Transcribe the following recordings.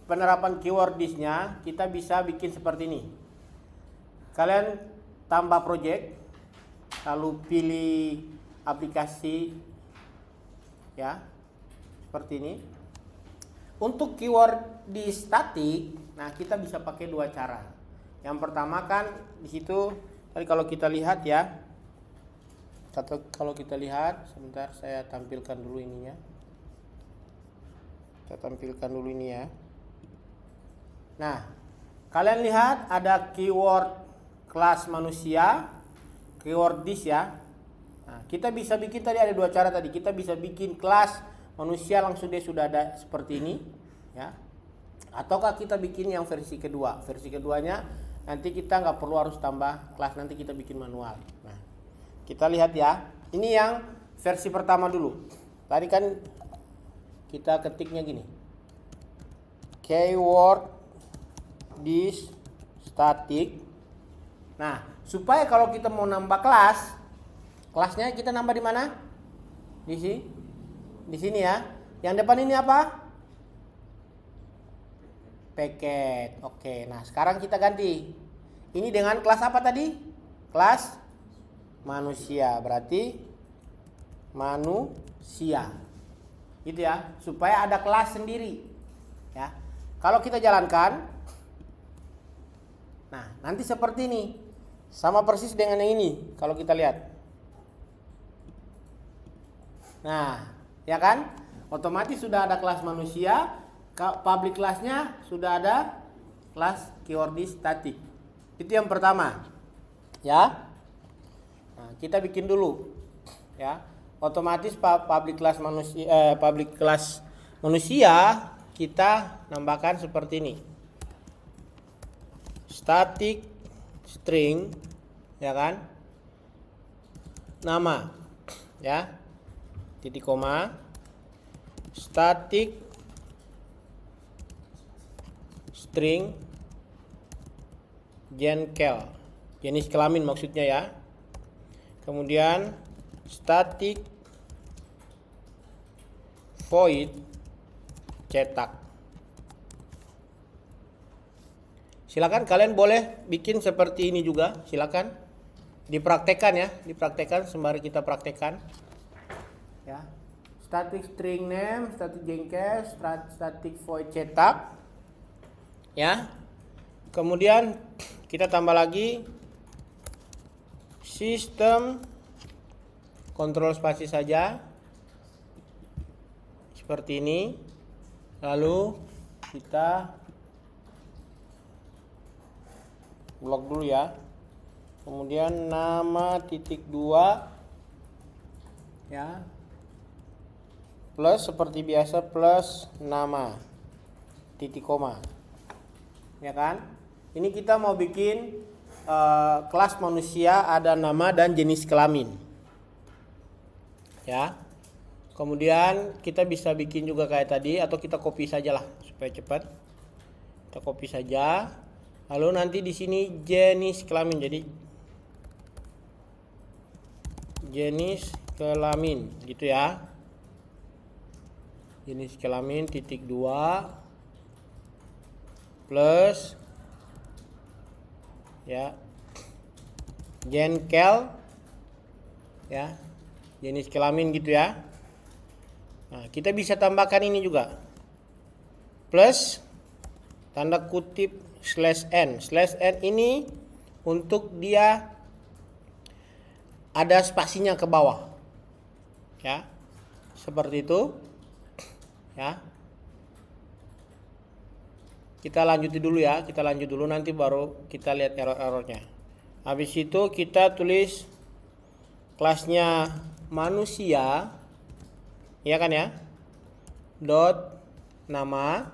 penerapan keyword this-nya kita bisa bikin seperti ini. Kalian tambah project, lalu pilih aplikasi, ya, seperti ini. Untuk keyword di static, nah kita bisa pakai dua cara. Yang pertama kan di situ tadi kalau kita lihat ya, sebentar saya tampilkan dulu ininya. Kita tampilkan dulu ini ya. Nah, kalian lihat ada keyword kelas manusia, keyword this ya. Nah, kita bisa bikin tadi ada dua cara tadi. Kita bisa bikin kelas manusia langsung dia sudah ada seperti ini ya. Ataukah kita bikin yang versi kedua. Versi keduanya nanti kita nggak perlu harus tambah kelas, nanti kita bikin manual. Nah, kita lihat ya. Ini yang versi pertama dulu. Tadi kan kita ketiknya gini. Keyword this static. Nah, supaya kalau kita mau nambah kelas, kelasnya kita nambah di mana? Di sini ya. Yang depan ini apa? Paket. Oke, nah sekarang kita ganti. Ini dengan kelas apa tadi? Kelas manusia. Berarti manusia. Gitu ya, supaya ada kelas sendiri. Ya. Kalau kita jalankan, nah nanti seperti ini. Sama persis dengan yang ini kalau kita lihat. Nah, ya kan? Otomatis sudah ada kelas manusia, public kelasnya sudah ada kelas keyword static. Itu yang pertama. Ya. Nah, kita bikin dulu. Ya. Otomatis public kelas manusia kita nambahkan seperti ini. Static string, ya kan, nama, ya, titik koma, static string genkel, jenis kelamin maksudnya ya. Kemudian static void cetak. Silakan kalian boleh bikin seperti ini juga, silakan dipraktekkan ya, dipraktekkan sembari kita praktekkan. Ya, static string name, static genkel, static void cetak. Ya, kemudian kita tambah lagi sistem kontrol spasi saja, seperti ini. Lalu kita blok dulu ya. Kemudian nama titik 2 ya, plus seperti biasa plus nama titik koma, ya kan. Ini kita mau bikin kelas manusia, ada nama dan jenis kelamin ya. Kemudian kita bisa bikin juga kayak tadi, atau kita copy saja lah supaya cepat. Kita copy saja. Lalu nanti di sini jenis kelamin, jadi jenis kelamin gitu ya. Jenis kelamin titik 2 plus ya genkel ya, jenis kelamin gitu ya. Nah, kita bisa tambahkan ini juga plus tanda kutip /n. /n ini untuk dia ada spasinya ke bawah ya, seperti itu ya. Kita lanjutin dulu ya, kita lanjut dulu, nanti baru kita lihat error-errornya. Habis itu kita tulis kelasnya manusia, ya kan ya, dot nama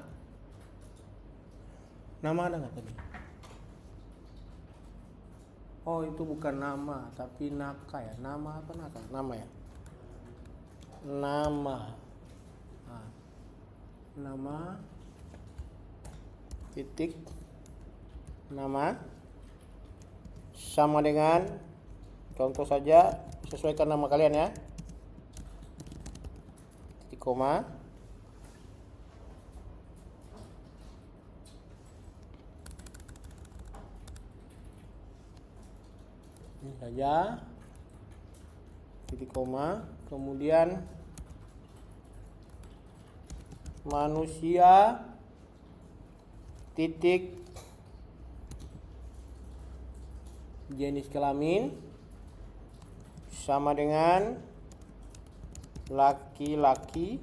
ada nggak tadi? Oh, itu bukan nama tapi naka ya. Nama apa naka? Nama ya. Nama. Nah, nama titik nama sama dengan, contoh saja, sesuaikan nama kalian ya, titik koma, Ini saja titik koma, kemudian manusia titik jenis kelamin sama dengan laki-laki,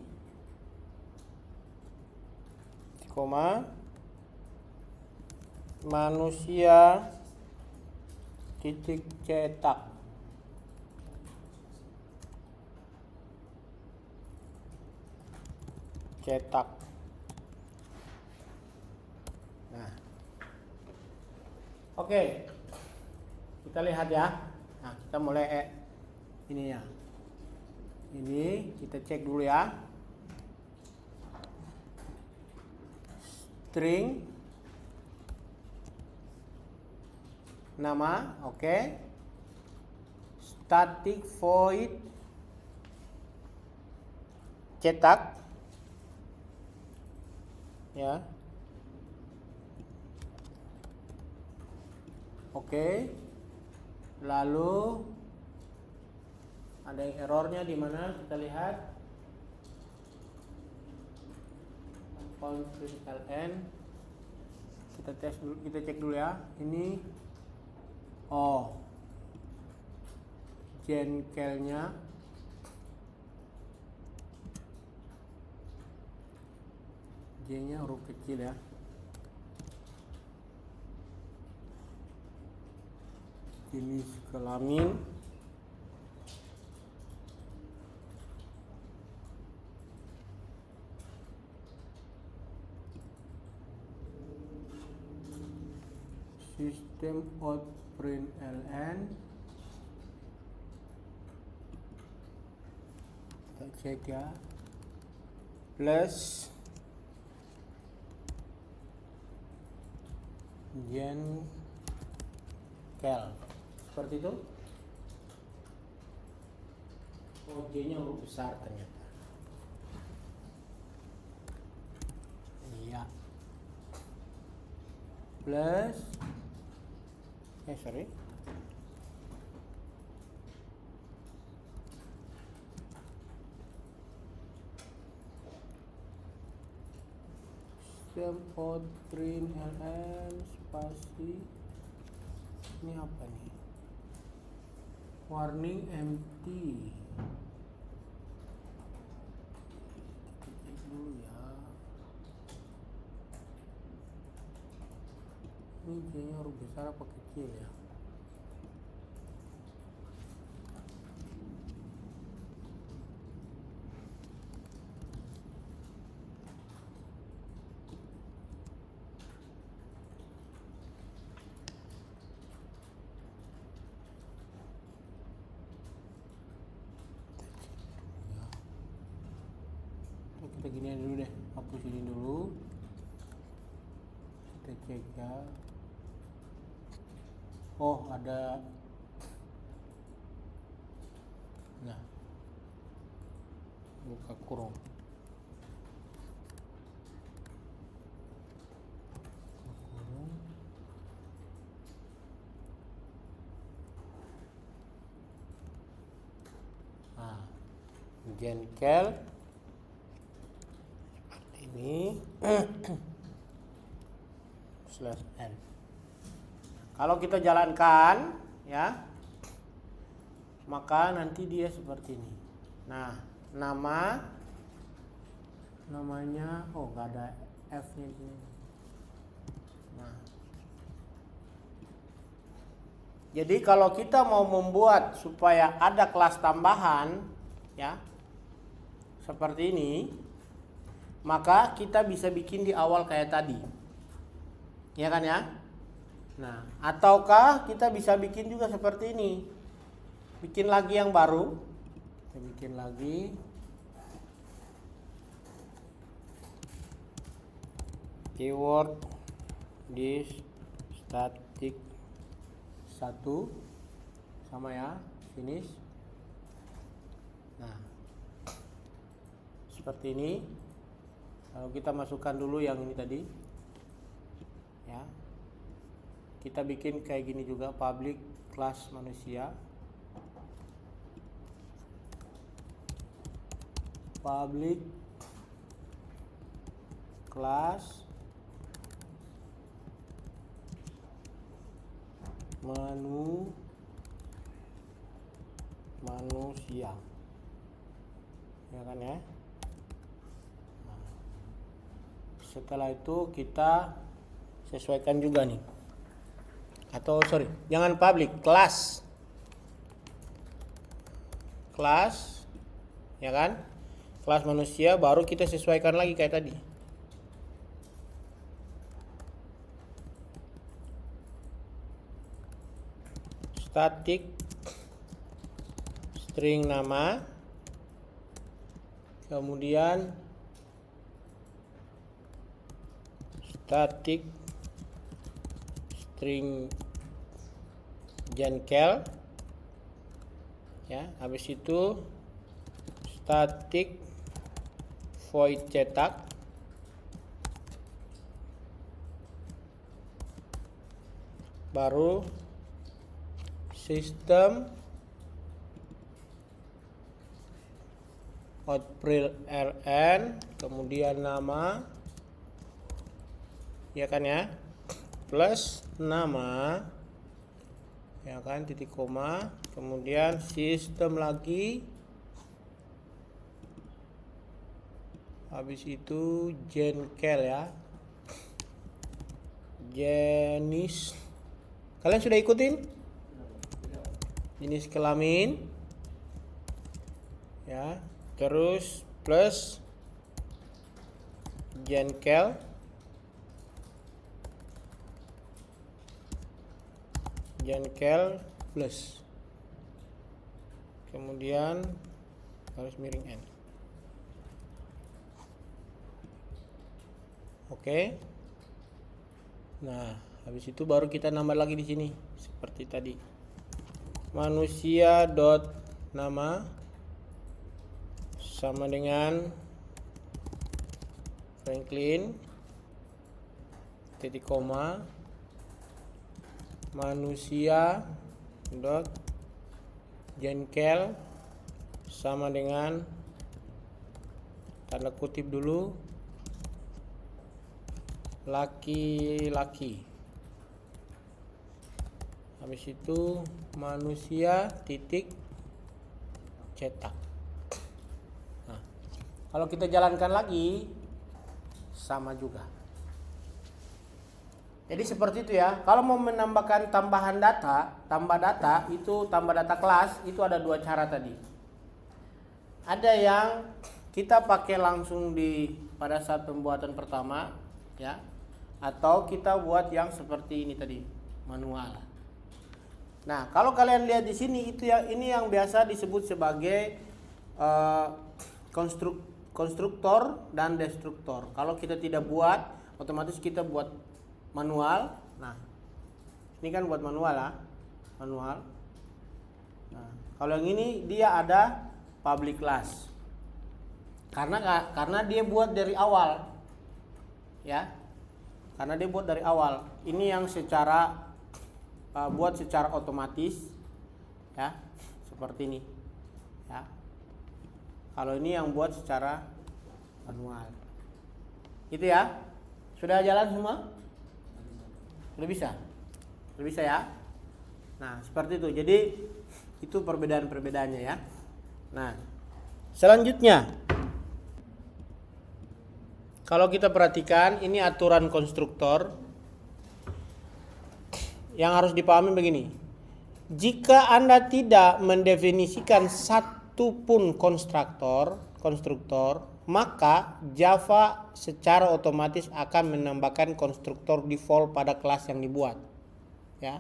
koma, manusia titik cetak. Nah, oke, kita lihat ya. Nah, kita mulai ini ya. Ini kita cek dulu ya. String nama, oke. Static void cetak, ya. Oke. Lalu ada yang errornya di mana? Kita lihat. ln. Kita tes dulu, kita cek dulu ya. Ini jengkelnya J-nya huruf kecil ya. Jenis kelamin sistem out print ln. Kita cek ya. Plus jengkel seperti itu. J-nya huruf besar ternyata. Iya. Plus sorry. System out print ln spasi. Ini apa nih? Warning empty. Kita cek dulu ya. Ini J-nya huruf besar apa kecil ya? Kita gini dulu deh, hapus ini dulu. Kita cek ya. Ada. Nah, buka kurung. Nah, jengkel seperti ini. /n. Kalau kita jalankan ya, maka nanti dia seperti ini. Nah, namanya nggak ada F-nya di sini. Nah, jadi kalau kita mau membuat supaya ada kelas tambahan ya seperti ini, maka kita bisa bikin di awal kayak tadi. Ya kan ya? Nah, ataukah kita bisa bikin juga seperti ini. Bikin lagi yang baru. Kita bikin lagi. Keyword this static 1 sama ya, finish. Nah, seperti ini. Lalu kita masukkan dulu yang ini tadi. Ya. kita bikin kayak gini juga, public kelas manusia. Public kelas manusia, ya kan ya. Nah, setelah itu kita sesuaikan juga nih, atau sorry, jangan public, kelas, ya kan, kelas manusia, baru kita sesuaikan lagi kayak tadi. Static string nama, kemudian static string jengkel, ya. Habis itu static void cetak, baru sistem outprint ln, kemudian nama, ya kan ya, plus nama, ya kan, titik koma, kemudian sistem lagi, habis itu jengkel, ya, jenis, kalian sudah ikutin jenis kelamin, ya, terus plus jengkel, plus, kemudian garis miring n. Oke. Nah, habis itu baru kita nambah lagi di sini seperti tadi. Manusia dot nama sama dengan Franklin titik koma manusia dot jengkel sama dengan tanda kutip dulu laki-laki. Habis itu manusia titik cetak. Nah, kalau kita jalankan lagi sama juga. Jadi seperti itu ya. Kalau mau menambahkan tambah data itu tambah data kelas itu ada dua cara tadi. Ada yang kita pakai langsung pada saat pembuatan pertama, ya, atau kita buat yang seperti ini tadi, manual. Nah, kalau kalian lihat di sini ini yang biasa disebut sebagai konstruktor dan destruktor. Kalau kita tidak buat, otomatis kita buat manual. Nah, ini kan buat manual lah, manual. Nah, kalau yang ini dia ada public class. Karena dia buat dari awal, ya. Karena dia buat dari awal. Ini yang buat secara otomatis, ya, seperti ini, ya. Kalau ini yang buat secara manual, gitu ya. Sudah jalan semua? Sudah bisa ya. Nah, seperti itu. Jadi itu perbedaan-perbedaannya ya. Nah, selanjutnya kalau kita perhatikan ini aturan konstruktor. Yang harus dipahami begini. Jika Anda tidak mendefinisikan satu pun konstruktor, maka Java secara otomatis akan menambahkan konstruktor default pada kelas yang dibuat. Ya.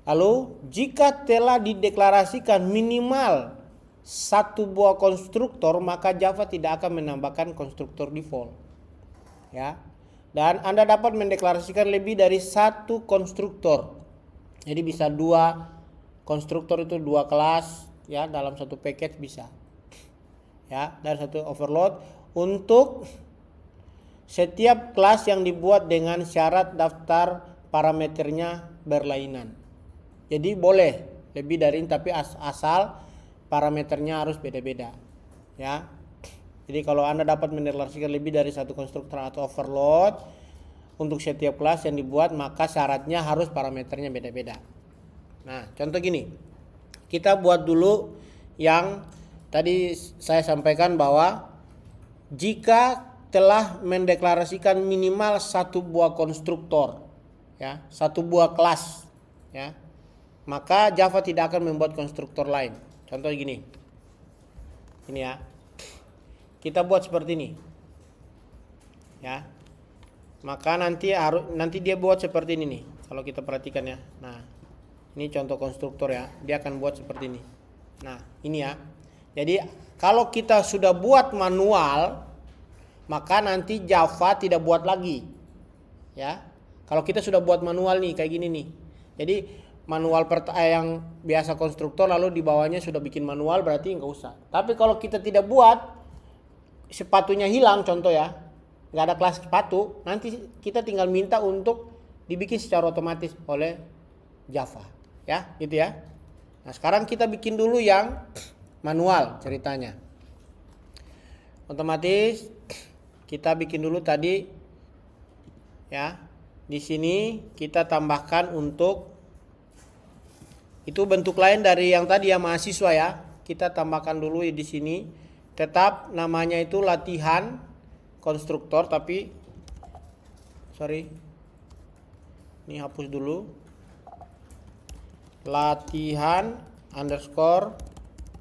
Lalu, jika telah dideklarasikan minimal satu buah konstruktor, maka Java tidak akan menambahkan konstruktor default. Ya. Dan Anda dapat mendeklarasikan lebih dari satu konstruktor. Jadi bisa 2 konstruktor, itu 2 kelas, ya, dalam satu package bisa. Ya, dari satu overload untuk setiap kelas yang dibuat dengan syarat daftar parameternya berlainan. Jadi boleh lebih dari ini, tapi asal parameternya harus beda-beda, ya. Jadi kalau Anda dapat mendeklarasikan lebih dari satu konstruktor atau overload untuk setiap kelas yang dibuat, maka syaratnya harus parameternya beda-beda. Nah, contoh gini. Kita buat dulu yang tadi saya sampaikan bahwa jika telah mendeklarasikan minimal satu buah konstruktor, ya, satu buah kelas, ya, maka Java tidak akan membuat konstruktor lain. Contoh gini, ini ya, kita buat seperti ini, ya, maka nanti dia buat seperti ini nih, kalau kita perhatikan ya. Nah, ini contoh konstruktor ya, dia akan buat seperti ini. Nah, ini ya, jadi kalau kita sudah buat manual, maka nanti Java tidak buat lagi, ya. Kalau kita sudah buat manual nih, kayak gini nih, jadi manual yang biasa konstruktor lalu di bawahnya sudah bikin manual, berarti nggak usah. Tapi kalau kita tidak buat, sepatunya hilang contoh ya, nggak ada kelas sepatu, nanti kita tinggal minta untuk dibikin secara otomatis oleh Java, ya, gitu ya. Nah, sekarang kita bikin dulu yang manual ceritanya. Otomatis kita bikin dulu tadi, ya. Di sini kita tambahkan untuk itu bentuk lain dari yang tadi ya, mahasiswa ya. Kita tambahkan dulu di sini. Tetap namanya itu latihan konstruktor, tapi sorry. Ini hapus dulu. Latihan underscore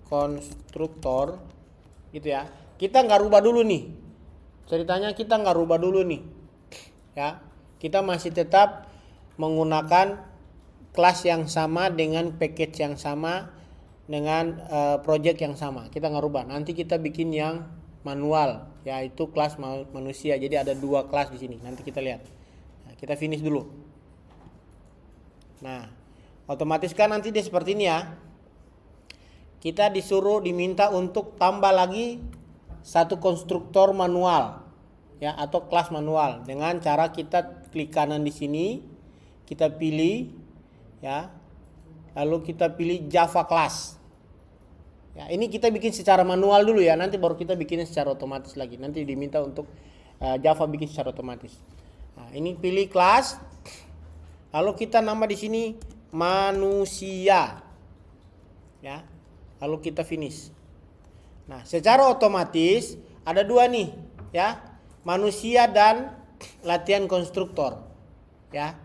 konstruktor gitu ya. Kita nggak rubah dulu nih. Ceritanya kita nggak rubah dulu nih. Ya. Kita masih tetap menggunakan kelas yang sama dengan package yang sama dengan project yang sama. Kita nggak rubah. Nanti kita bikin yang manual, yaitu kelas manusia. Jadi ada 2 kelas di sini. Nanti kita lihat. Nah, kita finish dulu. Nah, otomatis kan nanti dia seperti ini ya. Kita diminta untuk tambah lagi satu konstruktor manual, ya, atau kelas manual dengan cara kita klik kanan di sini, kita pilih, ya, lalu kita pilih Java class. Ya, ini kita bikin secara manual dulu ya, nanti baru kita bikinnya secara otomatis lagi. Nanti diminta untuk Java bikin secara otomatis. Nah, ini pilih kelas, lalu kita nama di sini manusia, ya, lalu kita finish. Nah, secara otomatis ada 2 nih, ya, manusia dan latihan konstruktor, ya.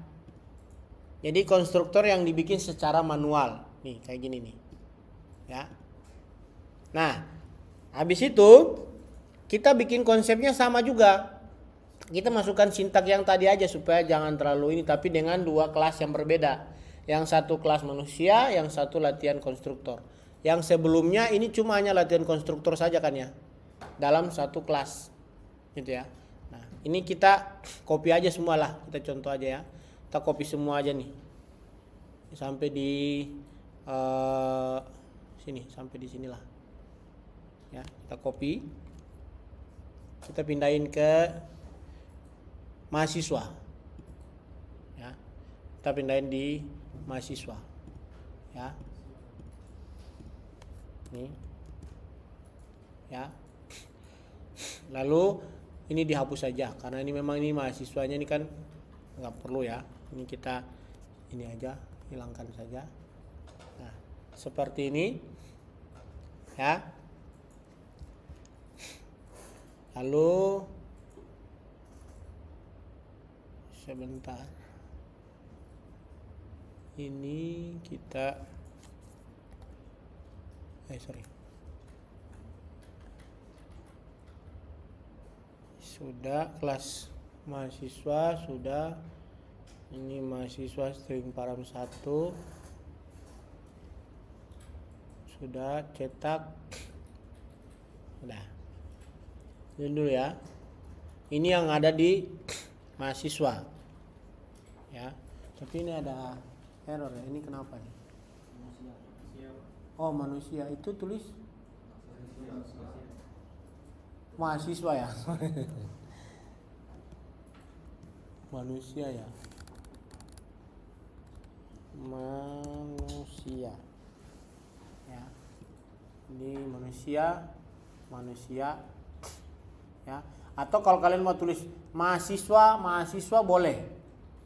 Jadi konstruktor yang dibikin secara manual, nih kayak gini nih, ya. Nah, habis itu kita bikin konsepnya sama juga. Kita masukkan sintak yang tadi aja supaya jangan terlalu ini, tapi dengan 2 kelas yang berbeda. Yang satu kelas manusia, yang satu latihan konstruktor. Yang sebelumnya ini cuma hanya latihan konstruktor saja kan ya, dalam satu kelas, gitu ya. Nah, ini kita copy aja semua lah, kita contoh aja ya. Kita copy semua aja nih, sampai di sini, sampai di sinilah. Ya, kita copy, kita pindahin ke mahasiswa, ya, kita pindahin di mahasiswa, ya, nih, ya. Lalu ini dihapus saja karena ini memang ini mahasiswanya ini kan nggak perlu ya. Ini kita ini aja hilangkan saja. Nah, seperti ini, ya. Lalu sebentar, ini kita sudah kelas mahasiswa, sudah ini mahasiswa string param 1 sudah cetak, udah. Ini dulu ya, ini yang ada di mahasiswa, ya. Tapi ini ada error ya, ini kenapa nih? Oh, manusia itu tulis mahasiswa ya. Manusia ya. manusia. Ya. Ini manusia ya. Atau kalau kalian mau tulis mahasiswa boleh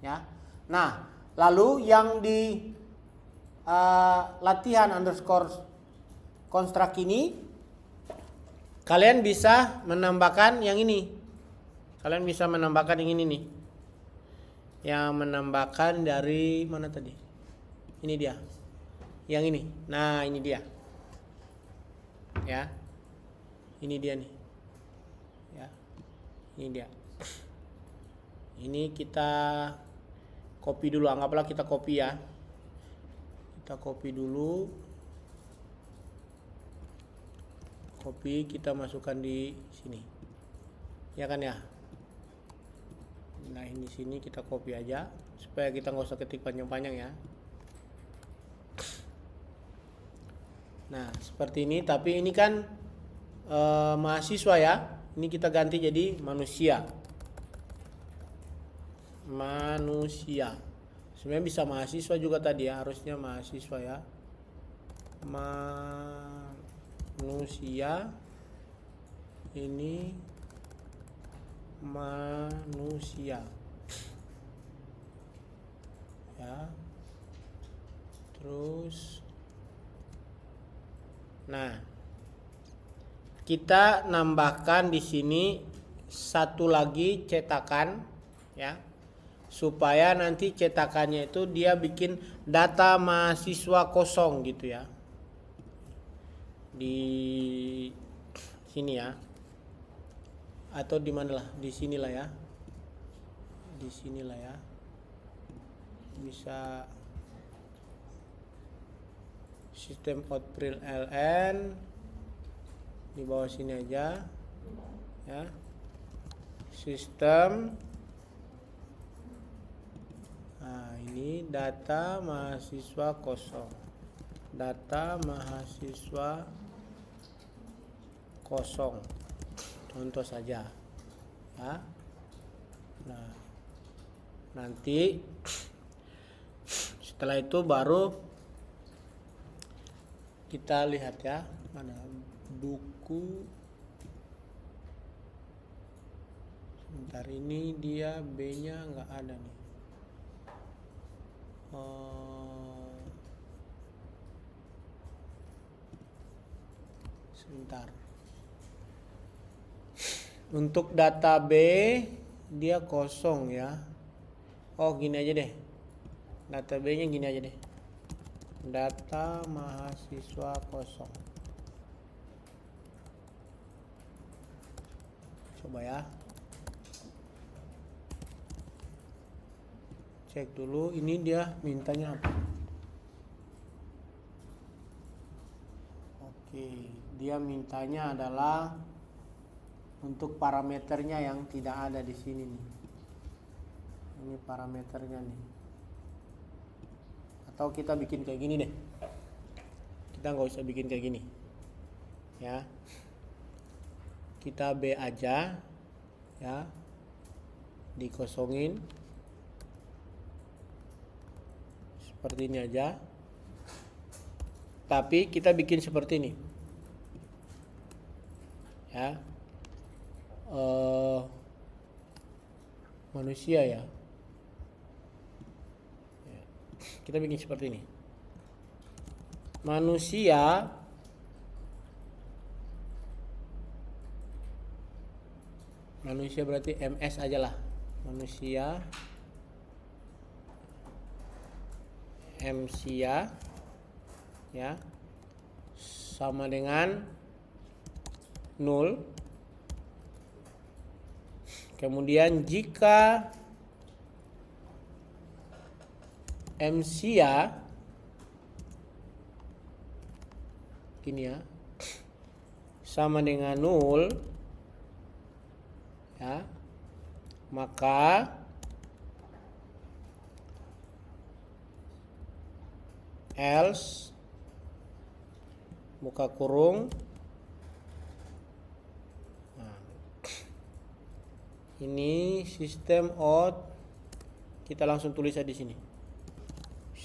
ya. Nah, lalu yang di latihan underscore construct ini kalian bisa menambahkan yang ini. Kalian bisa menambahkan yang ini nih. Yang menambahkan dari mana tadi? Ini dia. Yang ini. Nah, ini dia. Ya. Ini dia nih. Ya. Ini dia. Ini kita copy dulu. Anggaplah kita copy ya. Kita copy dulu. Copy, kita masukkan di sini. Ya kan ya? Nah, ini sini kita copy aja supaya kita nggak usah ketik panjang-panjang ya. Nah, seperti ini, tapi ini kan mahasiswa ya. Ini kita ganti jadi manusia. Manusia. Sebenarnya bisa mahasiswa juga tadi ya, harusnya mahasiswa ya. Manusia. Ini manusia. Ya. Terus nah, kita nambahkan di sini satu lagi cetakan ya. Supaya nanti cetakannya itu dia bikin data mahasiswa kosong gitu ya. Di sini ya. Atau di mana lah? Di sinilah ya. Di sinilah ya. Bisa sistem outprint ln di bawah sini aja ya. Sistem. Nah, ini data mahasiswa kosong. Data mahasiswa kosong. Contoh saja. Ya. Nah, nanti setelah itu baru kita lihat ya, mana buku. Sebentar, ini dia B-nya nggak ada nih. Sebentar. Untuk data B dia kosong ya. Oh, gini aja deh. Data B-nya gini aja deh. Data mahasiswa kosong. Coba ya. Cek dulu, ini dia mintanya apa. Oke, dia mintanya adalah untuk parameternya yang tidak ada di sini nih. Ini parameternya nih. Atau kita bikin kayak gini deh. Kita nggak usah bikin kayak gini. Ya. Kita B aja. Ya. Dikosongin. Seperti ini aja. Tapi kita bikin seperti ini. Ya. Manusia ya. Kita bikin seperti ini. Manusia berarti MS aja lah. Manusia ya sama dengan 0. Kemudian jika MCA gini ya sama dengan 0 ya, maka else buka kurung. Nah, ini sistem out, kita langsung tulis di sini.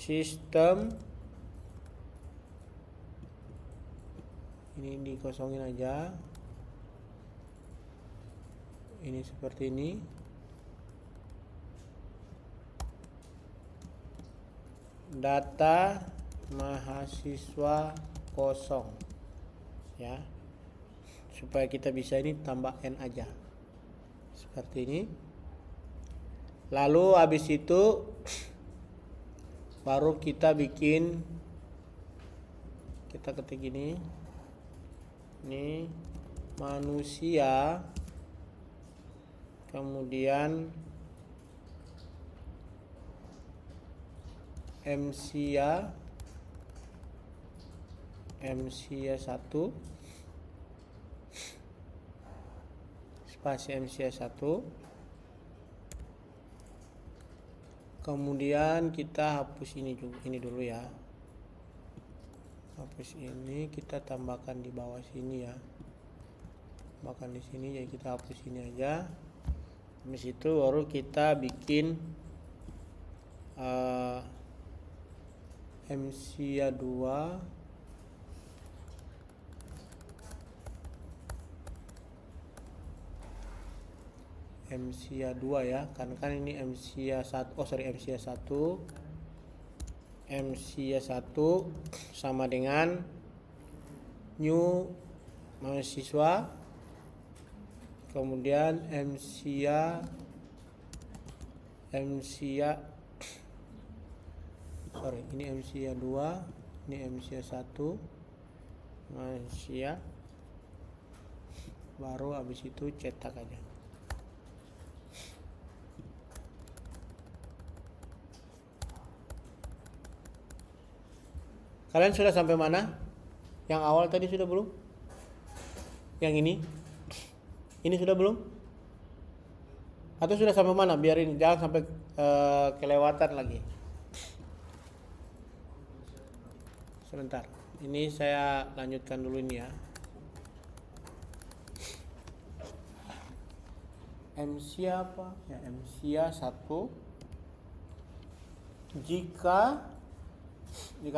sistem. Ini dikosongin aja. Ini seperti ini. Data mahasiswa kosong, ya, supaya kita bisa ini tambah N aja seperti ini. Lalu habis itu baru kita bikin, kita ketik ini manusia, kemudian MCA 1 spasi MCA 1, kemudian kita hapus ini juga, ini dulu ya, hapus ini, kita tambahkan di bawah sini ya, tambahkan di sini, jadi kita hapus ini aja. Habis itu baru kita bikin MCA 2 ya, karena kan ini MCA 1, MCA 1 sama dengan new mahasiswa, kemudian MCA ini MCA 2, ini MCA 1 mahasiswa, baru habis itu cetak aja. Kalian sudah sampai mana? Yang awal tadi sudah belum? Yang ini sudah belum? Atau sudah sampai mana? Biarin, jangan sampai kelewatan lagi. Sebentar, ini saya lanjutkan dulu ini ya. MCA apa? Ya, MCA 1. Jika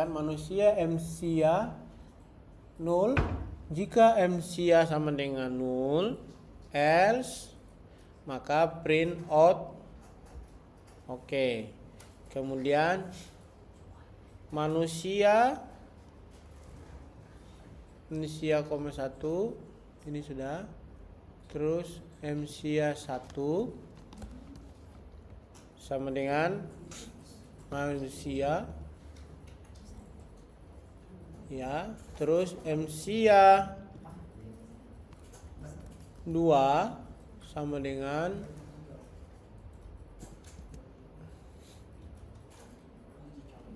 manusia MCA 0, jika MCA sama dengan 0, else maka print out. Oke. Kemudian manusia 1 ini sudah. Terus MCA 1 sama dengan manusia, ya. Terus MCA 2 sama dengan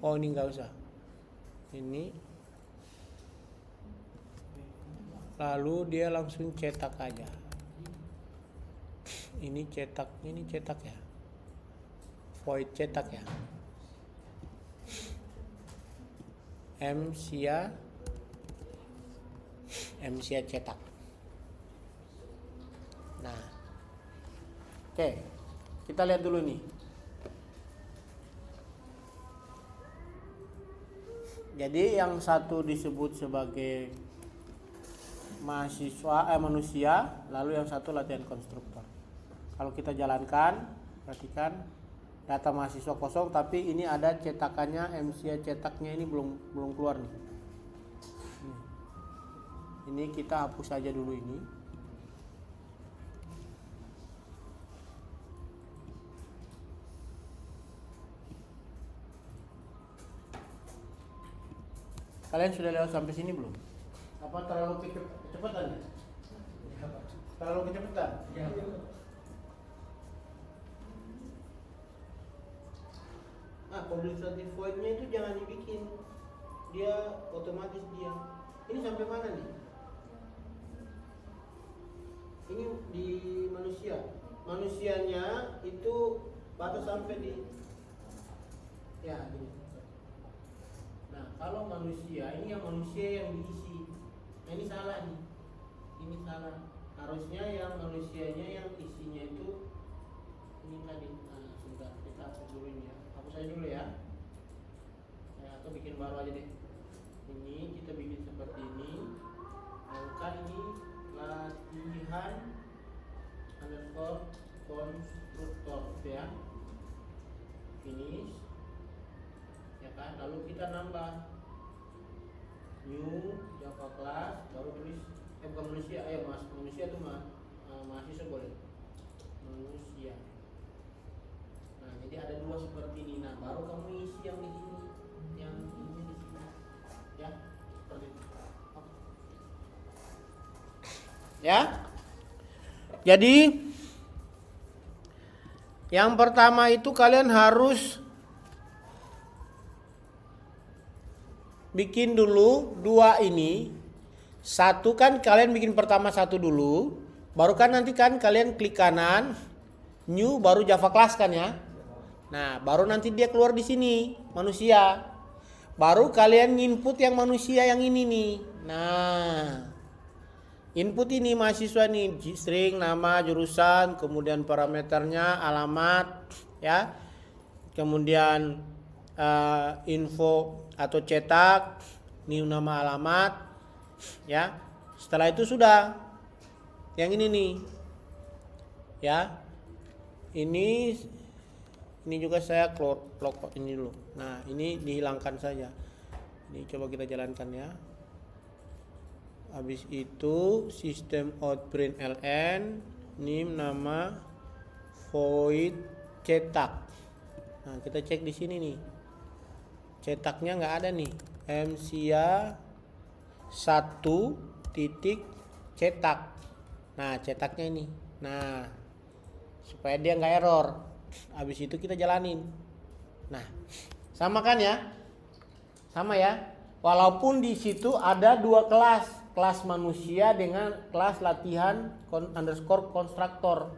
ini enggak usah. Ini lalu dia langsung cetak aja. Ini cetak ya. Void cetak ya. MCA cetak. Nah, oke, kita lihat dulu nih. Jadi yang satu disebut sebagai manusia, lalu yang satu latihan konstruktor. Kalau kita jalankan, perhatikan data mahasiswa kosong, tapi ini ada cetakannya, MCA cetaknya ini belum keluar nih. Ini kita hapus aja dulu ini. Kalian sudah lewat sampai sini belum? Apa terlalu kecepatan? Terlalu kecepatan? Ya. Publicative void-nya itu jangan dibikin, dia otomatis dia. Ini sampai mana nih? Ini di manusianya itu batas sampai di, ya ini. Nah, kalau manusia, ini yang manusia yang diisi. Nah, ini salah nih. Ini salah. Harusnya yang manusianya yang isinya itu ini tadi. Nah, sebentar, kita hapus dulu ini ya. Hapus aja dulu ya. atau bikin baru aja deh. Ini kita bikin seperti ini. Angka ini latihan underscore konstruktor gitu ya. Finish. Ya kan? Lalu kita nambah new Java class, baru tulis bukan manusia, manusia tuh mahasiswa boleh. Manusia. Nah, jadi ada dua seperti ini. Nah, baru kamu isi yang di sini, yang ini di sini. Ya, seperti itu. Ya. Jadi yang pertama itu kalian harus bikin dulu dua ini. Satu kan kalian bikin pertama satu dulu, baru kan nanti kan kalian klik kanan, new baru Java class kan ya. Nah, baru nanti dia keluar di sini manusia. Baru kalian input yang manusia yang ini nih. Nah, input ini mahasiswa nih, string, nama, jurusan, kemudian parameternya, alamat, ya. Kemudian info atau cetak, new nama alamat, ya. Setelah itu sudah yang ini nih, ya. Ini juga saya clock ini dulu. Nah, ini dihilangkan saja. Ini coba kita jalankan ya. Habis itu sistem out print ln, nim nama, void cetak. Nah, kita cek di sini nih. Cetaknya nggak ada nih. MCA 1 titik cetak. Nah, cetaknya ini. Nah, supaya dia nggak error. Habis itu kita jalanin. Nah, sama kan ya? Sama ya. Walaupun di situ ada dua kelas. Kelas manusia dengan kelas latihan underscore konstruktor.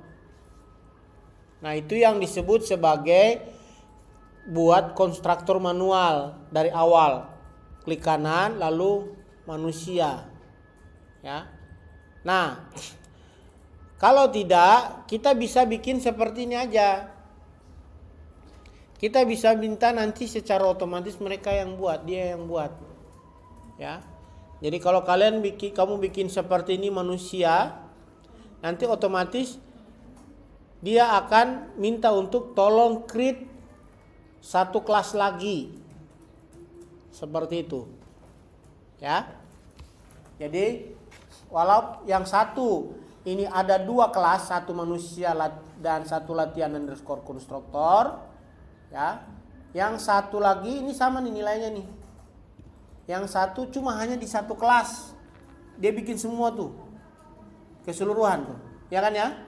Nah, itu yang disebut sebagai buat konstruktor manual dari awal. Klik kanan lalu manusia. Ya. Nah, kalau tidak, kita bisa bikin seperti ini aja. Kita bisa minta nanti secara otomatis mereka yang buat, dia yang buat. Ya. Jadi kalau kamu bikin seperti ini manusia, nanti otomatis dia akan minta untuk tolong create satu kelas lagi. Seperti itu. Ya. Jadi walau yang satu ini ada dua kelas, satu manusia dan satu latihan underscore konstruktor, ya. Yang satu lagi ini sama nih nilainya nih. Yang satu cuma hanya di satu kelas. Dia bikin semua tuh. Keseluruhan tuh. Ya kan ya?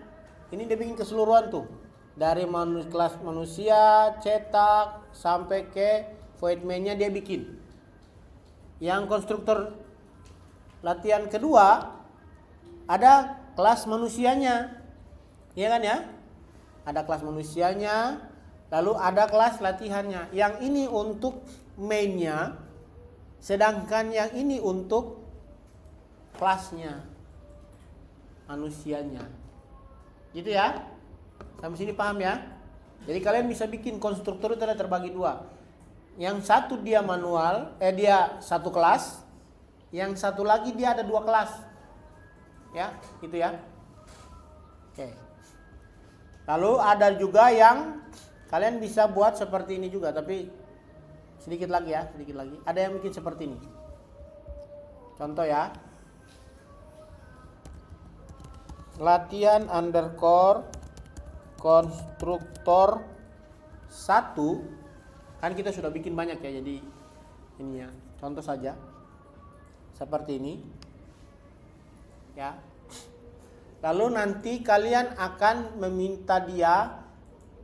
Ini dia bikin keseluruhan tuh. Dari kelas manusia, cetak, sampai ke void main-nya dia bikin. Yang konstruktor latihan kedua, ada kelas manusianya. Ya kan ya? Ada kelas manusianya, lalu ada kelas latihannya. Yang ini untuk main-nya. Sedangkan yang ini untuk kelasnya, manusianya. Gitu ya. Sampai sini paham ya. Jadi kalian bisa bikin konstruktor itu ada terbagi dua. Yang satu dia manual, dia satu kelas. Yang satu lagi dia ada dua kelas. Ya, gitu ya. Oke. Lalu ada juga yang kalian bisa buat seperti ini juga, tapi sedikit lagi ya, sedikit lagi. Ada yang bikin seperti ini. Contoh ya. Latihan underscore konstruktor 1. Kan kita sudah bikin banyak ya, jadi ini ya. Contoh saja. Seperti ini. Ya. Lalu nanti kalian akan meminta dia,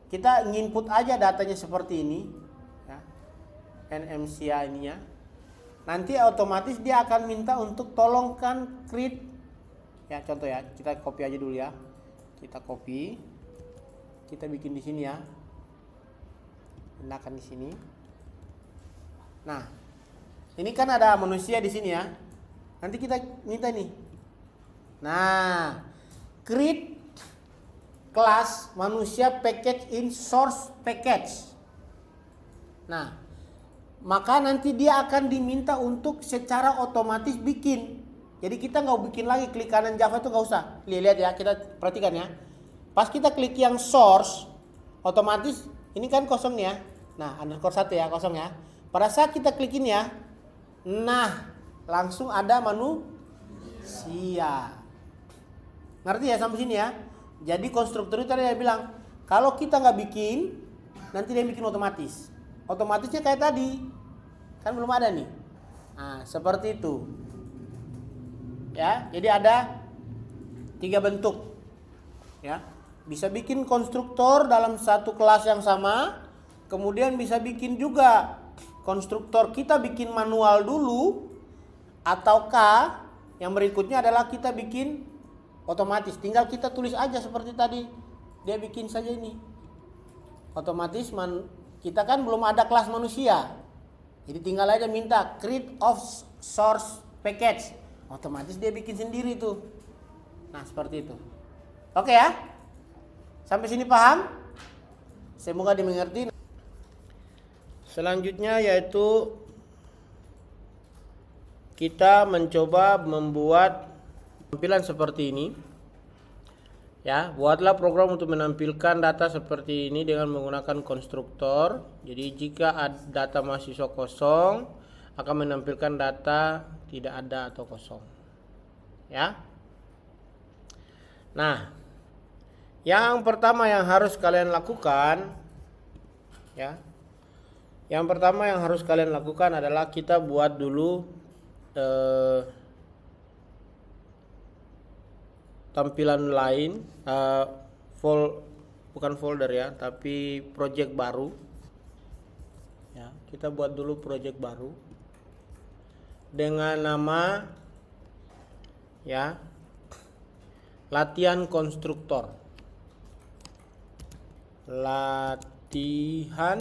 kita nginput aja datanya seperti ini. NMCA ini ya. Nanti otomatis dia akan minta untuk tolongkan create. Ya, contoh ya, kita copy aja dulu ya. Kita copy. Kita bikin di sini ya. Pindahkan di sini. Nah, ini kan ada manusia di sini ya. Nanti kita minta nih. Nah, create kelas manusia package in source package. Nah, maka nanti dia akan diminta untuk secara otomatis bikin. Jadi kita nggak bikin lagi, klik kanan Java itu nggak usah. Lihat ya, kita perhatikan ya. Pas kita klik yang source, otomatis ini kan kosong ya. Nah, underscore 1 ya, kosong ya. Pada saat kita klik ini ya, nah langsung ada manusia. Ngerti ya sampai sini ya? Jadi konstruktor itu tadi dia bilang, kalau kita nggak bikin, nanti dia bikin otomatis. Otomatisnya kayak tadi, kan belum ada nih. Nah, seperti itu. Ya, jadi ada 3 bentuk. Ya, bisa bikin konstruktor dalam satu kelas yang sama, kemudian bisa bikin juga konstruktor kita bikin manual dulu, ataukah yang berikutnya adalah kita bikin otomatis. Tinggal kita tulis aja seperti tadi, dia bikin saja ini. Otomatis kita kan belum ada kelas manusia, jadi tinggal aja minta create of source package, otomatis dia bikin sendiri tuh. Nah seperti itu. Oke ya, sampai sini paham? Semoga dimengerti. Selanjutnya yaitu kita mencoba membuat tampilan seperti ini. Ya, buatlah program untuk menampilkan data seperti ini dengan menggunakan konstruktor. Jadi jika data mahasiswa kosong, akan menampilkan data tidak ada atau kosong. Ya. Nah, yang pertama yang harus kalian lakukan, ya. Yang pertama yang harus kalian lakukan adalah kita buat dulu tampilan lain, bukan folder ya, tapi project baru. Ya, kita buat dulu project baru dengan nama ya latihan konstruktor. Latihan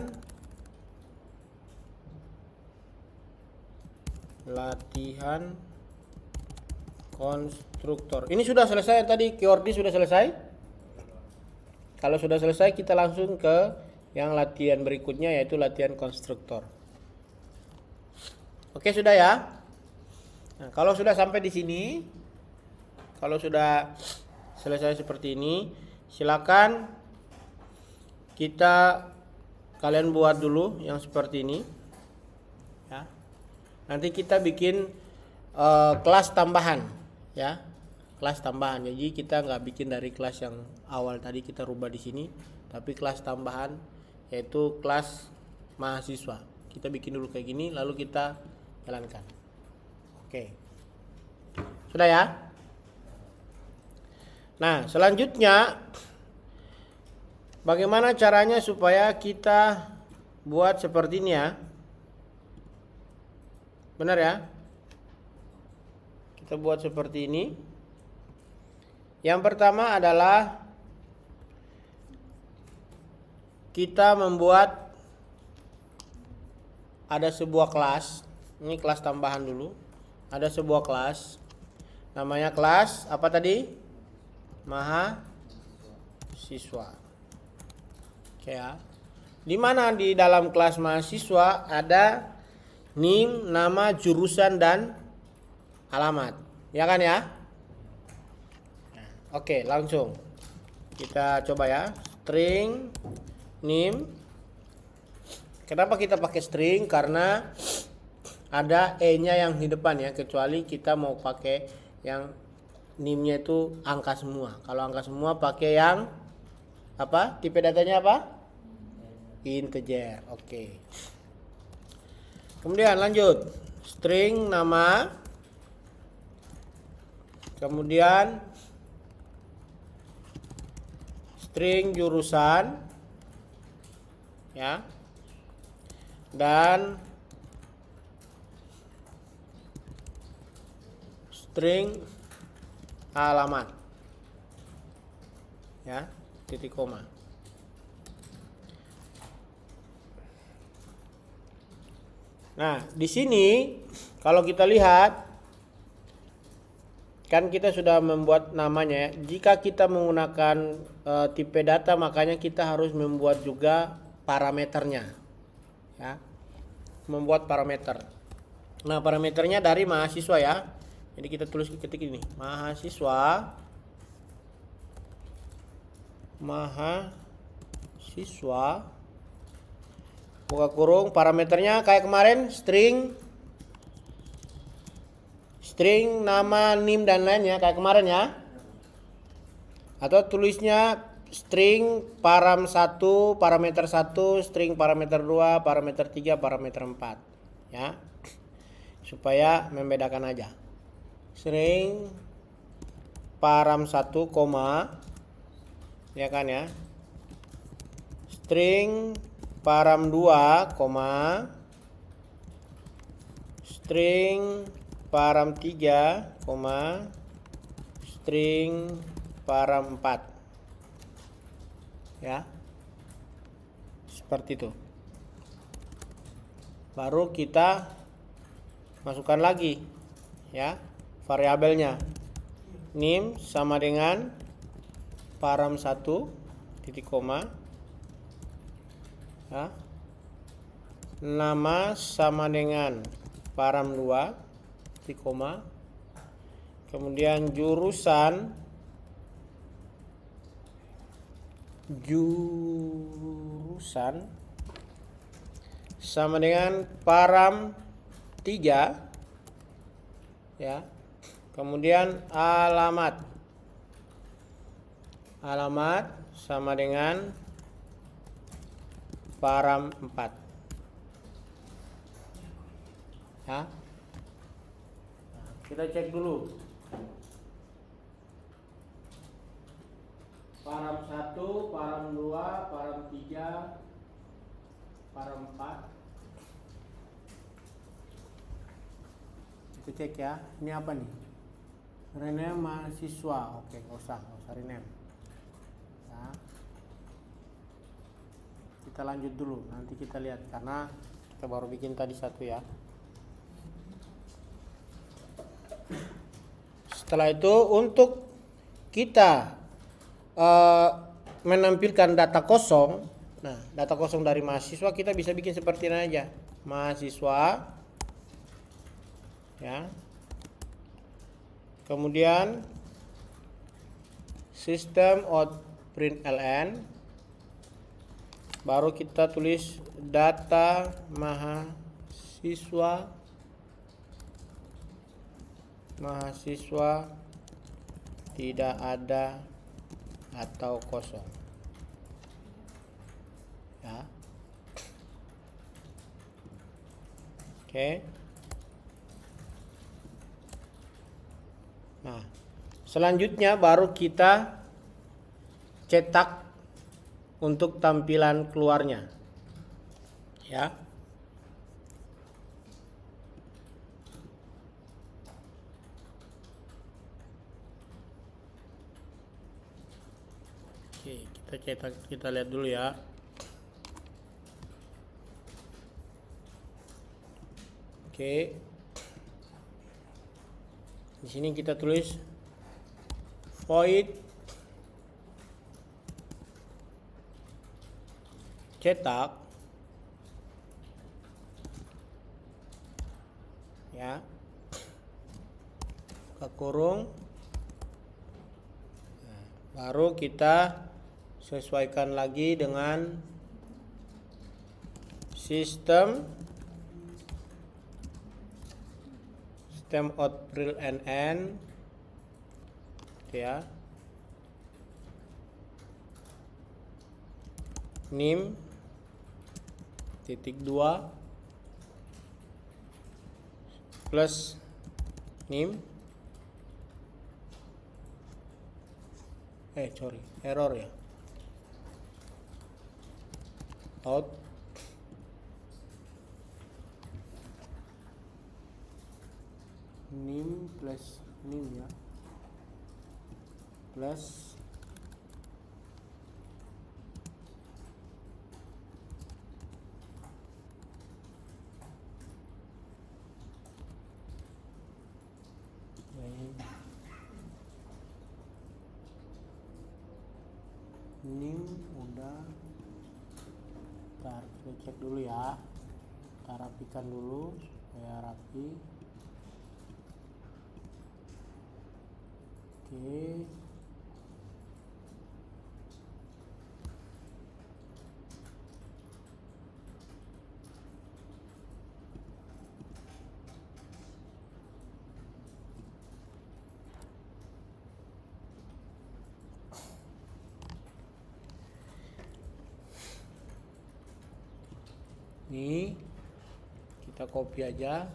konstruktor. Ini sudah selesai tadi, keyword sudah selesai. Kalau sudah selesai, kita langsung ke yang latihan berikutnya, yaitu latihan konstruktor. Oke, sudah ya. Nah, kalau sudah sampai di sini, kalau sudah selesai seperti ini, silakan kalian buat dulu yang seperti ini. Ya. Nanti kita bikin kelas tambahan, ya, kelas tambahan. Jadi kita nggak bikin dari kelas yang awal tadi kita rubah di sini, tapi kelas tambahan yaitu kelas mahasiswa. Kita bikin dulu kayak gini, lalu kita jalankan. Oke, sudah ya. Nah, selanjutnya bagaimana caranya supaya kita buat seperti ini ya? Benar ya? Kita buat seperti ini. Yang pertama adalah kita membuat ada sebuah kelas. Ini kelas tambahan dulu. Ada sebuah kelas. Namanya kelas apa tadi? Mahasiswa. Oke ya. Di mana di dalam kelas mahasiswa ada NIM, nama, jurusan, dan alamat, ya kan ya? Oke, langsung kita coba ya. String NIM. Kenapa kita pakai string? Karena ada e-nya yang di depan ya, kecuali kita mau pakai yang NIM-nya itu angka semua. Kalau angka semua pakai yang apa? Tipe datanya apa? Integer. Oke. Kemudian lanjut, string nama, kemudian string jurusan, ya, dan string alamat, ya, titik koma. Nah, di sini kalau kita lihat kan kita sudah membuat namanya ya. Jika kita menggunakan tipe data, makanya kita harus membuat juga parameternya. Ya. membuat parameter. Nah, parameternya dari mahasiswa ya. Jadi kita ketik ini, mahasiswa buka kurung, parameternya kayak kemarin string nama, nim dan lainnya kayak kemarin ya. Atau tulisnya string param 1, parameter 1, string parameter 2, parameter 3, parameter 4 ya. Supaya membedakan aja. String param 1, ya kan ya. String param 2, string param 3, string param 4 ya, seperti itu. Baru kita masukkan lagi ya variabelnya, nim sama dengan param 1 titik koma ya, nama sama dengan param 2 titik koma, kemudian jurusan sama dengan param 3 ya, kemudian alamat sama dengan param 4 ya. Kita cek dulu param 1, param 2, param 3, param 4. Kita cek ya. Ini apa nih? Rename mahasiswa. Oke, nggak usah rename. Ya. Kita lanjut dulu. Nanti kita lihat karena kita baru bikin tadi satu ya. Setelah itu untuk kita menampilkan data kosong. Nah, data kosong dari mahasiswa kita bisa bikin seperti ini aja. Mahasiswa ya. Kemudian system out println, baru kita tulis data mahasiswa tidak ada atau kosong ya. Oke. Nah, selanjutnya baru kita cetak untuk tampilan keluarnya ya. Oke, kita cetak, kita lihat dulu ya. Oke. Di sini kita tulis void cetak ya, buka kurung. Nah, baru kita sesuaikan lagi dengan sistem out println ya, nim titik 2 plus nim error ya, out nim plus nim ya, plus nim udah. Bentar, kita cek dulu ya. Kita rapikan dulu supaya rapi. Oke. Ini kita copy aja.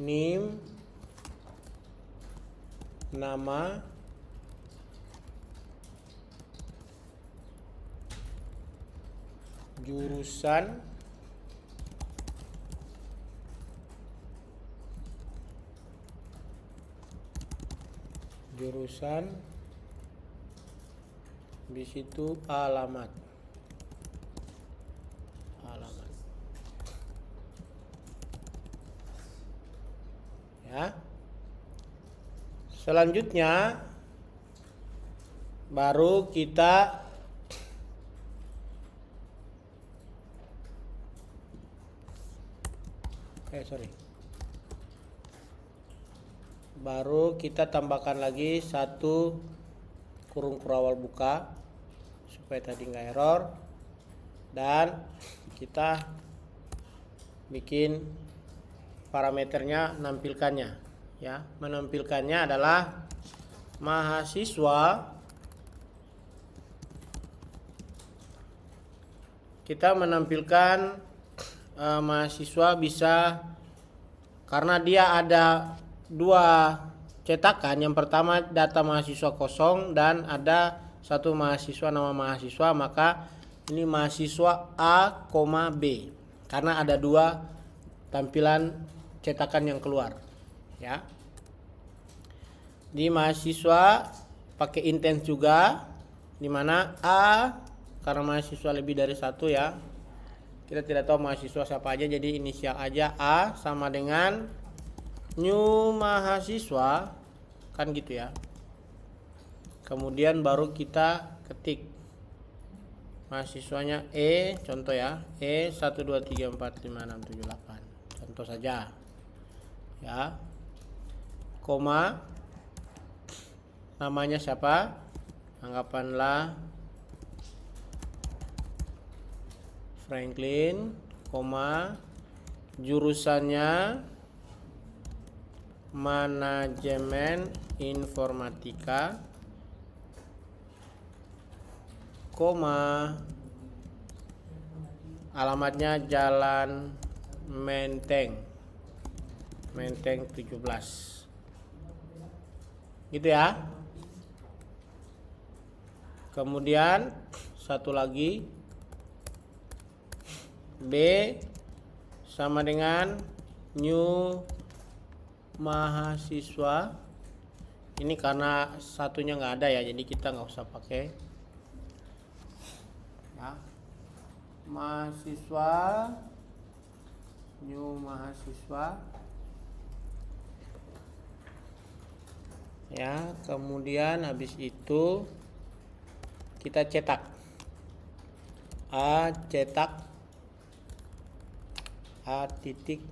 Name, nama, jurusan, di situ alamat. Ya. Selanjutnya baru kita baru kita tambahkan lagi satu kurung kurawal buka supaya tadi nggak error, dan kita bikin parameternya, menampilkannya ya. Menampilkannya adalah mahasiswa. Kita menampilkan mahasiswa bisa karena dia ada dua cetakan. Yang pertama data mahasiswa kosong dan ada satu mahasiswa nama mahasiswa, maka ini mahasiswa A, B karena ada dua tampilan cetakan yang keluar ya. Di mahasiswa pakai intens juga, dimana A karena mahasiswa lebih dari satu ya, kita tidak tahu mahasiswa siapa aja, jadi inisial aja A sama dengan new mahasiswa kan gitu ya. Kemudian baru kita ketik mahasiswanya E, contoh ya, E 1 2 3 4 5 6 7 8, contoh saja ya, koma, namanya siapa, anggapanlah Franklin, koma, jurusannya manajemen informatika, koma, alamatnya Jalan Menteng 17 gitu ya. Kemudian satu lagi B sama dengan new mahasiswa. Ini karena satunya nggak ada ya, jadi kita nggak usah pakai ya. Mahasiswa, new mahasiswa ya. Kemudian habis itu kita cetak A, cetak A titik,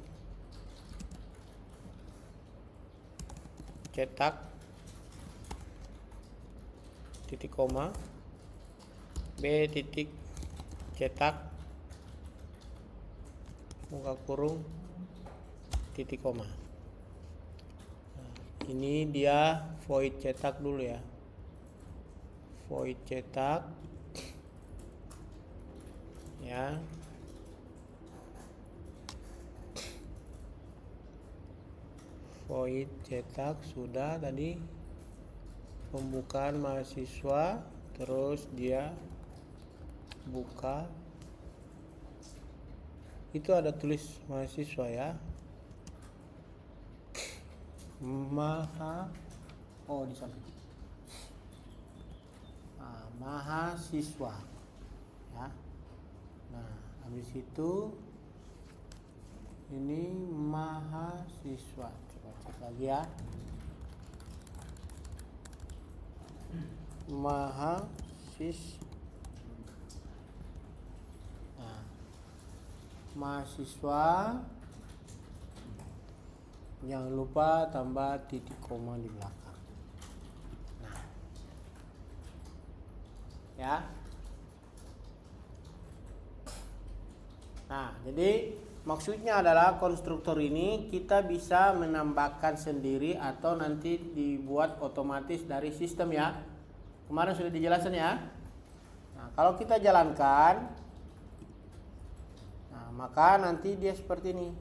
cetak titik koma, B titik cetak buka kurung titik koma. Nah, ini dia void cetak dulu ya, void cetak ya. Void cetak sudah tadi, pembukaan mahasiswa, terus dia buka, itu ada tulis mahasiswa ya, di samping mahasiswa ya. Nah habis itu ini mahasiswa, coba cek lagi ya, mahasiswa mahasiswa, jangan lupa tambah titik koma di belakang. Nah, ya. Nah, jadi maksudnya adalah konstruktor ini kita bisa menambahkan sendiri atau nanti dibuat otomatis dari sistem ya. Kemarin sudah dijelaskan ya. Nah, kalau kita jalankan, nah, maka nanti dia seperti ini.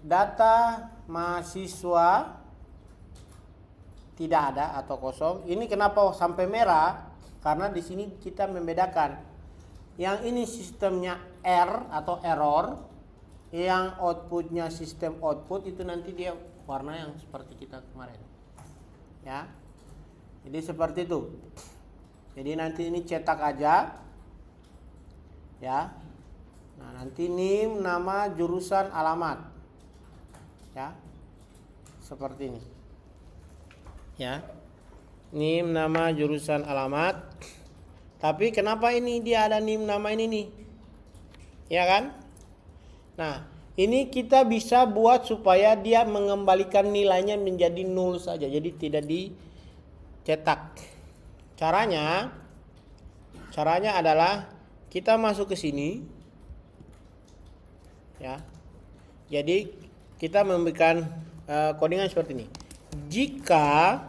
Data mahasiswa tidak ada atau kosong. Ini kenapa sampai merah? Karena di sini kita membedakan. Yang ini sistemnya R atau error, yang outputnya sistem output itu nanti dia warna yang seperti kita kemarin. Ya. Jadi seperti itu. Jadi nanti ini cetak aja. Ya. Nah, nanti NIM, nama, jurusan, alamat. Ya. Seperti ini. Ya. NIM, nama, jurusan, alamat. Tapi kenapa ini dia ada NIM nama ini nih? Ya kan? Nah, ini kita bisa buat supaya dia mengembalikan nilainya menjadi 0 saja. Jadi tidak dicetak. Caranya adalah kita masuk ke sini. Ya. Jadi kita memberikan codingan seperti ini. Jika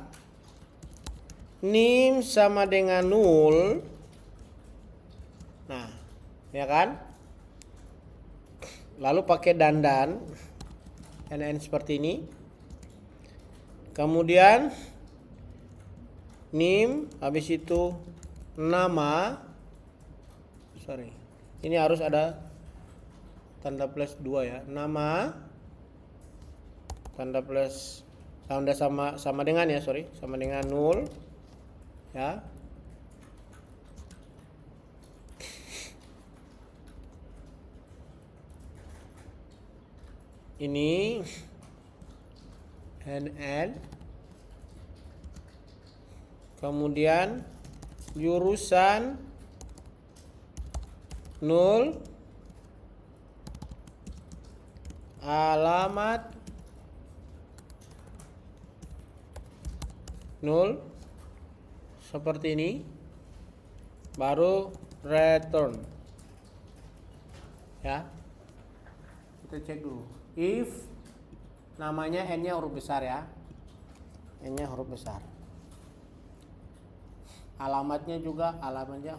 NIM sama dengan 0, nah, ya kan? Lalu pakai dandan NN seperti ini. Kemudian NIM, habis itu nama. Ini harus ada tanda plus 2 ya. Nama, tanda plus sama dengan ya, sama dengan 0 ya. Ini NN, kemudian jurusan 0, alamat 0, seperti ini, baru return ya. Kita cek dulu. If namanya N-nya huruf besar ya. N-nya huruf besar. Alamatnya juga hanya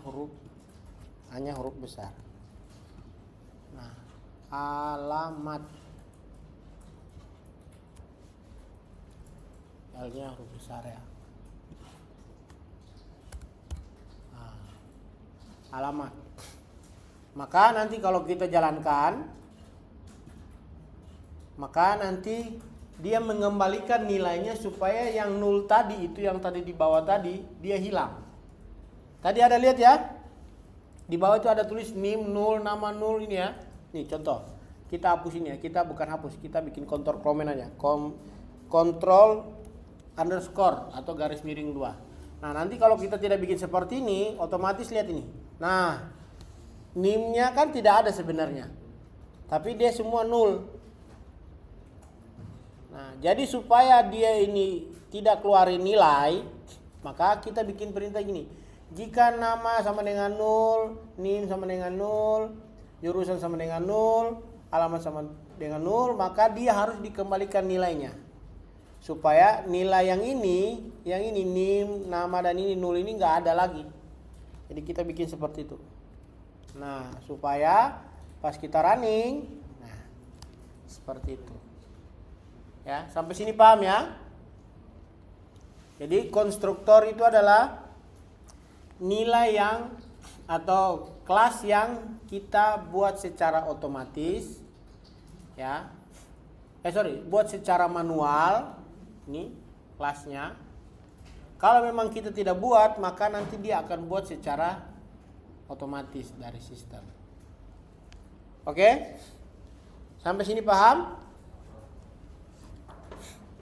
huruf besar. Nah, alamat L-nya huruf besar ya. Nah, alamat. Maka nanti kalau kita jalankan, maka nanti dia mengembalikan nilainya supaya yang 0 tadi itu yang tadi di bawah tadi dia hilang. Tadi ada lihat ya? Di bawah itu ada tulis NIM 0, nama 0 ini ya. Nih contoh. Kita hapus ini ya. Kita bukan hapus, kita bikin kontrol komen aja. Kontrol underscore atau garis miring 2. Nah, nanti kalau kita tidak bikin seperti ini, otomatis lihat ini. Nah, NIM-nya kan tidak ada sebenarnya. Tapi dia semua 0. Nah, jadi supaya dia ini tidak keluarin nilai, maka kita bikin perintah gini. Jika nama sama dengan 0, NIM sama dengan 0, jurusan sama dengan 0, alamat sama dengan 0, maka dia harus dikembalikan nilainya. Supaya nilai yang ini NIM, nama dan ini 0 ini nggak ada lagi. Jadi kita bikin seperti itu. Nah, supaya pas kita running, nah seperti itu. Ya, sampai sini paham ya? Jadi konstruktor itu adalah nilai yang atau kelas yang kita buat secara otomatis ya. Buat secara manual. Ini kelasnya. Kalau memang kita tidak buat, maka nanti dia akan buat secara otomatis dari sistem. Oke? Sampai sini paham?